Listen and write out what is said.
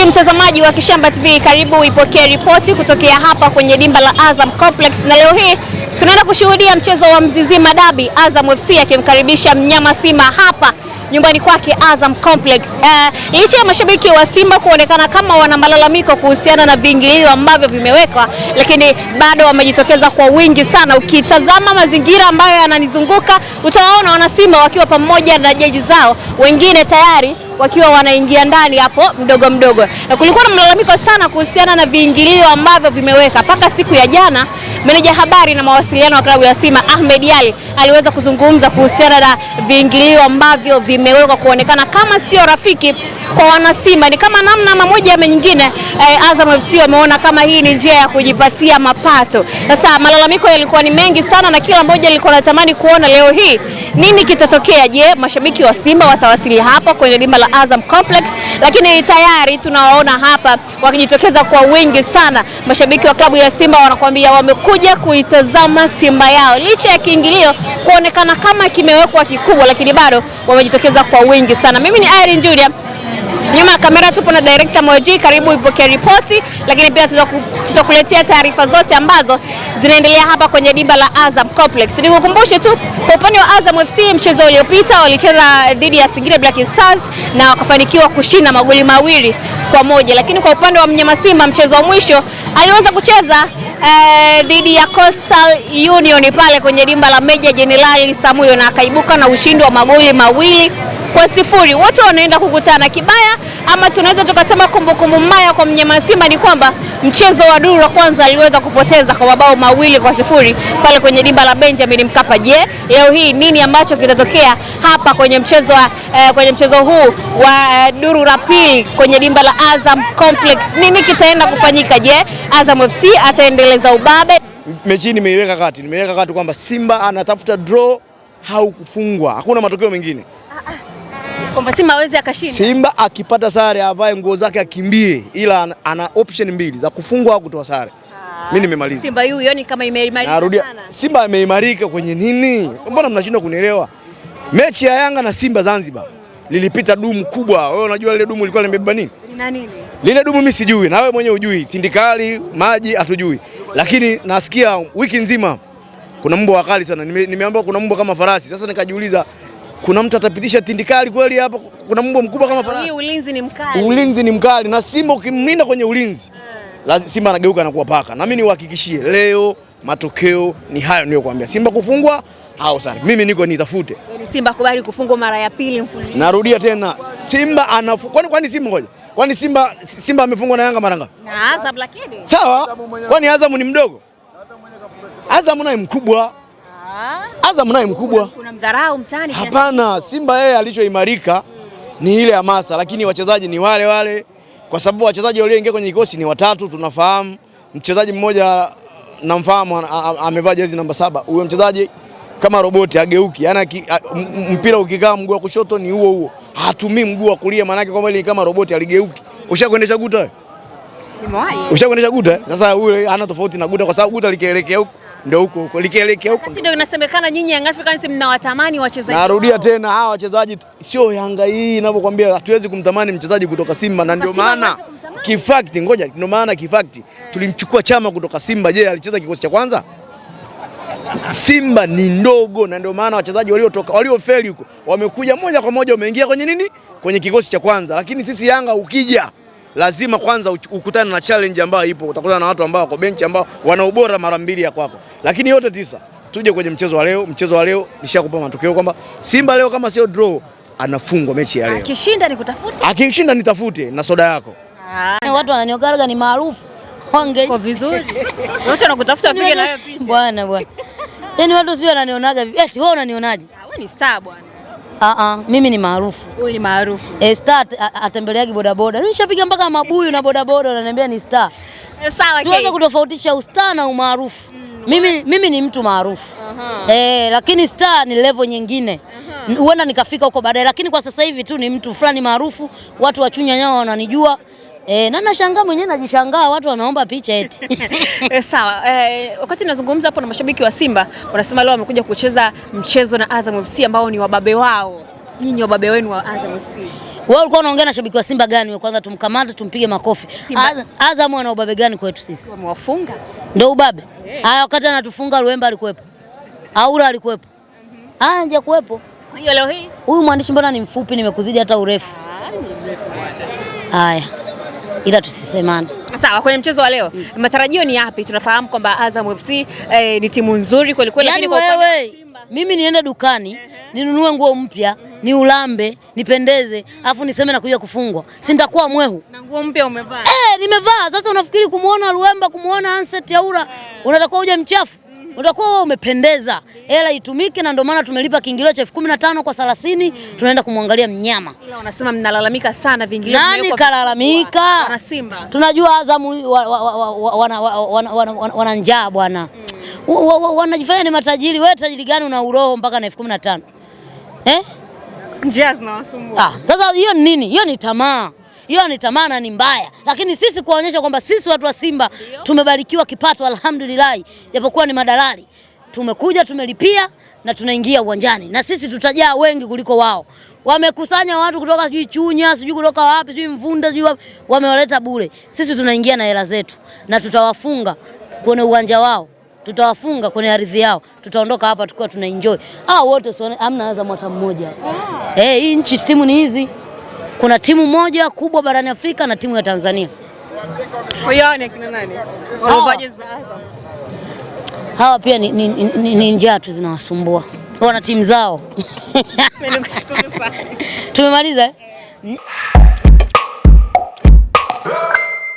Mtazamaji wa Kishamba TV, karibu ipokee ripoti kutokea hapa kwenye dimba la Azam Complex, na leo hii tunaenda kushuhudia mchezo wa Mzizima Derby, Azam FC akimkaribisha mnyama Simba hapa nyumbani kwake Azam Complex. Licha ya mashabiki wa Simba kuonekana kama wana malalamiko kuhusiana na viingilio ambavyo vimewekwa, lakini bado wamejitokeza kwa wingi sana. Ukitazama mazingira ambayo yananizunguka, utawaona wana Simba wakiwa pamoja na jaji zao, wengine tayari wakiwa wanaingia ndani hapo mdogo mdogo. Na kulikuwa na malalamiko sana kuhusiana na viingilio ambavyo vimeweka. Paka siku ya jana, meneja habari na mawasiliano wa klabu ya Simba Ahmed Ally aliweza kuzungumza kuhusiana na viingilio ambavyo vimewekwa kuonekana kama sio rafiki kwa wana Simba. Ni kama namna moja ama nyingine Azam FC wameona kama hii ni njia ya kujipatia mapato. Sasa malalamiko yalikuwa ni mengi sana na kila mmoja alikuwa anatamani kuona leo hii nini kitatokea. Je, mashabiki wa Simba watawasili hapa kwenye dimba la Azam Complex? Lakini tayari tunawaona hapa wakijitokeza kwa wingi sana. Mashabiki wa klabu ya Simba wanakuambia wamekuja kuitazama Simba yao. Licha ya kiingilio kuonekana kama kimewekwa kikubwa, lakini bado wamejitokeza kwa wingi sana. Mimi ni Irene Julia. Nyuma ya kamera tupo na director Moji, karibu ipokee ripoti, lakini pia tutakuletea taarifa zote ambazo zinaendelea hapa kwenye dimba la Azam Complex. Nikukumbushe tu kwa upande wa Azam FC, mchezo uliopita walicheza dhidi ya Singida Black Stars na wakafanikiwa kushinda magoli 2-1, lakini kwa upande wa mnyama Simba mchezo wa mwisho aliweza kucheza dhidi ya Coastal Union pale kwenye dimba la Meja Jenerali Samuyo na akaibuka na ushindi wa magoli 2-0. Wote wanaenda kukutana kibaya, ama tunaweza tukasema kumbukumbu mbaya kwa mnyama Simba ni kwamba mchezo wa duru wa kwanza aliweza kupoteza kwa mabao 2-0 pale kwenye dimba la Benjamin Mkapa. Je, leo hii nini ambacho kitatokea hapa kwenye mchezo huu wa duru la pili kwenye dimba la Azam Complex? Nini kitaenda kufanyika? Je, Azam FC ataendeleza ubabe? Mechi nimeiweka kati kwamba Simba anatafuta draw au kufungwa. Hakuna matokeo mengine. Kwamba Simba hawezi akashinda. Simba akipata sare avae nguo zake akimbie, ila ana option mbili za kufungwa au kutoa sare. Mimi nimemaliza. Simba yoni kama imeimarika sana. Simba imeimarika kwenye nini? Mbona mnashindwa kunielewa? Mechi ya Yanga na Simba Zanzibar lilipita dumu kubwa. Wewe unajua lile dumu lilikuwa limebeba nini? Lina nini? Lile dumu mimi sijui, na wewe mwenyewe hujui. Tindikali, maji hatujui. Lakini nasikia wiki nzima kuna mbwa wakali sana. Nimeambiwa kuna mbwa kama farasi. Sasa nikajiuliza, kuna mtu atapitisha tindikali kweli hapa? Kuna mbwa mkubwa kama farasi. Hii ulinzi ni mkali. Ulinzi ni mkali, na Simba ukimlinda kwenye ulinzi, lazima Simba anageuka na kuwa paka. Na mimi niwahakikishie leo matokeo ni hayo niliyokuambia. Simba kufungwa au sare. Mimi niko nitafute. Yaani Simba kubali kufungwa mara ya pili mfululizo. Narudia tena, Simba kwani Simba ngoja. Kwani Simba amefungwa na Yanga mara ngapi? Na Azam lakini. Sawa? Kwani Azam ni mdogo? Azam naye mkubwa. Azam naye mkubwa. Kuna mdharau mtani. Hapana, Simba yeye alichoimarika ni ile hamasa, lakini wachezaji ni wale wale, kwa sababu wachezaji walioingia kwenye kikosi ni watatu. Tunafahamu mchezaji mmoja namfahamu, amevaa jezi namba 7. Huyo mchezaji kama roboti ageuki, yani mpira ukikaa mguu wa kushoto ni huo, hatumii mguu wa kulia, maana yake kwamba ni kama roboti aligeuki. Ushakwendesha guta wewe? Nimewahi. Ushakwendesha guta? Sasa yule hana tofauti na guta, kwa sababu guta likielekea huko ndio huko likielekea huko. Ndio inasemekana nyinyi Young Africans mnawatamani wachezaji. Narudia tena, hawa wachezaji sio Yanga hii ninavyokuambia, hatuwezi kumtamani mchezaji kutoka Simba, na ndio maana kifakti, ngoja, ndio maana kifakti tulimchukua Chama kutoka Simba. Je, alicheza kikosi cha kwanza? Simba ni ndogo, na ndio maana wachezaji waliofeli huko wamekuja moja kwa moja wameingia kwenye nini? Kwenye kikosi cha kwanza. Lakini sisi Yanga ukija lazima kwanza ukutane na challenge ambayo ipo. Utakutana na watu ambao wako benchi ambao wana ubora mara mbili ya kwako. Lakini yote tisa, tuje kwenye mchezo wa leo. Mchezo wa leo nishakupa matokeo kwamba Simba leo kama sio draw anafungwa mechi ya leo. Akishinda nikutafute. Akishinda nitafute na soda yako. Watu wananiogarga ni maarufu. Kwa vizuri. Wote wanakutafuta pige na wewe picha. Bwana. Yaani watu sio wananionaga vipi? Eti wewe unanionaje? Wewe ni star bwana. Mimi ni maarufu. Wewe ni maarufu. Star atembeleagi bodaboda. Nishapiga mpaka mabuyu na bodaboda wananiambia ni star. Sawa, tuweze kutofautisha ustar na umaarufu. Mimi ni mtu maarufu. Lakini star ni level nyingine. Huenda nikafika huko baadaye, lakini kwa sasa hivi tu ni mtu fulani maarufu, watu wa Chunya Nyao wananijua. Na nashangaa mwenyewe, najishangaa watu wanaomba picha eti. Sawa, wakati nazungumza hapo na mashabiki wa Simba, wanasema leo wamekuja kucheza mchezo na Azam FC ambao ni wababe wao. Nyinyi wababe wenu wa Azam FC. Wewe ulikuwa unaongea na shabiki wa Simba gani? Wewe kwanza tumkamate tumpige makofi. Azam ana ubabe gani kwetu sisi? Wamewafunga. Ndio ubabe. Haya wakati anatufunga Luemba alikuwepo. Aura alikuwepo. Haja kuwepo. Kwa hiyo leo hii huyu mwandishi mbona ni mfupi, nimekuzidi hata urefu. Haya. Ila tusisemane. Sawa, kwenye mchezo wa leo matarajio ni yapi? Tunafahamu kwamba Azam FC ni timu nzuri kweli kweli, lakini kwa wewe mimi niende dukani ninunue nguo mpya, ni ulambe, nipendeze, afu niseme na kuja kufungwa. Si nitakuwa mwehu. Na nguo mpya umevaa? Nimevaa. Sasa unafikiri kumuona Luemba, kumuona Anset Aura, unatakuwa uje mchafu? Utakuwa wewe umependeza. Hela itumike, na ndio maana tumelipa kiingilio cha 15,000 kwa 30, tunaenda kumwangalia mnyama. Ila unasema mnalalamika sana viingilio. Nani kalalamika? Wana Simba. Tunajua Azam wana njaa bwana. Wanajifanya ni matajiri. Wewe tajiri gani una uroho mpaka na 15,000? Njaa zinawasumbua. Sasa hiyo ni nini? Hiyo ni tamaa. Hiyo ni tamaa na ni mbaya. Lakini sisi kuonyesha kwamba sisi watu wa Simba tumebarikiwa kipato alhamdulillah, japokuwa ni madalali. Tumekuja tumelipia na tunaingia uwanjani. Na sisi tutajaa wengi kuliko wao. Wamekusanya watu kutoka sijui Chunya, sijui kutoka wapi, sijui Mvunda, sijui wamewaleta bure. Sisi tunaingia na hela zetu na tutawafunga kwenye uwanja wao. Tutawafunga kwenye ardhi yao. Tutaondoka hapa tukiwa tuna enjoy. Wote sio hamna Azam hata mmoja. Hii nchi timu ni hizi. Kuna timu moja kubwa barani Afrika na timu ya Tanzania. Kwa hiyo ni kina nani? Wanaovaje za Azam? Hawa pia ni njaa tu zinawasumbua. Wana timu zao. Mimi nikushukuru sana. Tumemaliza